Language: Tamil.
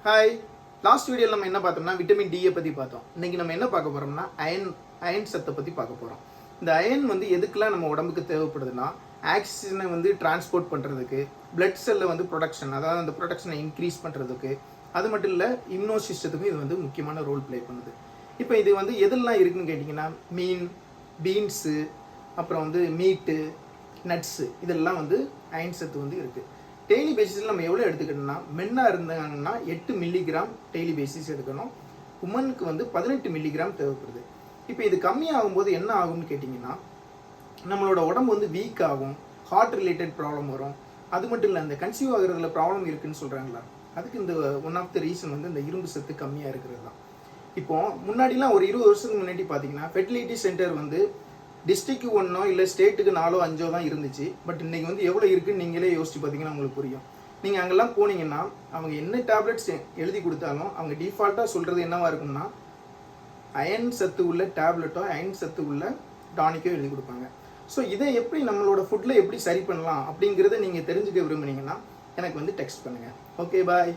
ஹாய், லாஸ்ட் வீடியோவில் நம்ம என்ன பார்த்தோம்னா விட்டமின் டியை பற்றி பார்த்தோம். இன்னைக்கு நம்ம என்ன பார்க்க போகிறோம்னா அயன் சத்தை பற்றி பார்க்க போகிறோம். இந்த அயன் எதுக்கெல்லாம் நம்ம உடம்புக்கு தேவைப்படுதுன்னா, ஆக்சிஜனை டிரான்ஸ்போர்ட் பண்ணுறதுக்கு, பிளட் செல்லை ப்ரொடக்ஷன், அதாவது அந்த ப்ரொடக்ஷனை இன்க்ரீஸ் பண்ணுறதுக்கு, அது மட்டும் இல்லை இம்யூனோ சிஸ்டத்துக்கும் இது முக்கியமான ரோல் ப்ளே பண்ணுது. இப்போ இது எதெல்லாம் இருக்குன்னு கேட்டிங்கன்னா, மீன், பீன்ஸு, அப்புறம் மீட்டு, நட்ஸு, இதெல்லாம் அயன் சத்து இருக்குது. டெய்லி பேசிஸில் நம்ம எவ்வளோ எடுத்துக்கணும்னா, மென்னாக இருந்தாங்கன்னா 8 மில்லிகிராம் டெய்லி பேசிஸ் எடுக்கணும். உமனுக்கு 18 மில்லிகிராம் தேவைப்படுது. இப்போ இது கம்மியாகும்போது என்ன ஆகும்னு கேட்டிங்கன்னா, நம்மளோட உடம்பு வீக் ஆகும், ஹார்ட் ரிலேட்டட் ப்ராப்ளம் வரும். அது மட்டும் இல்லை, இந்த கன்சீவ் ஆகுறதுல ப்ராப்ளம் இருக்குதுன்னு சொல்கிறாங்களா, அதுக்கு இந்த ஒன் ஆஃப் த ரீசன் இந்த இரும்பு சத்து கம்மியாக இருக்கிறது தான். இப்போ முன்னாடிலாம் ஒரு 20 வருஷத்துக்கு முன்னாடி பார்த்தீங்கன்னா, ஃபெர்டிலிட்டி சென்டர் டிஸ்ட்ரிக்ட் 1 இல்லை ஸ்டேட்டுக்கு 4 5 தான் இருந்துச்சு. பட் இன்னைக்கு எவ்வளோ இருக்குன்னு நீங்களே யோசிச்சு பார்த்தீங்கன்னா உங்களுக்கு புரியும். நீங்கள் அங்கெல்லாம் போனீங்கன்னா அவங்க என்ன டேப்லெட்ஸ் எழுதி கொடுத்தாலும் அவங்க டிஃபால்ட்டாக சொல்கிறது என்னவா இருக்கும்னா, அயன் சத்து உள்ள டேப்லெட்டோ அயன் சத்து உள்ள டானிக்கோ எழுதி கொடுப்பாங்க. ஸோ இதை எப்படி நம்மளோட ஃபுட்டில் எப்படி சரி பண்ணலாம் அப்படிங்கிறத நீங்கள் தெரிஞ்சுக்க விரும்புனீங்கன்னா எனக்கு டெக்ஸ்ட் பண்ணுங்கள். ஓகே, பாய்.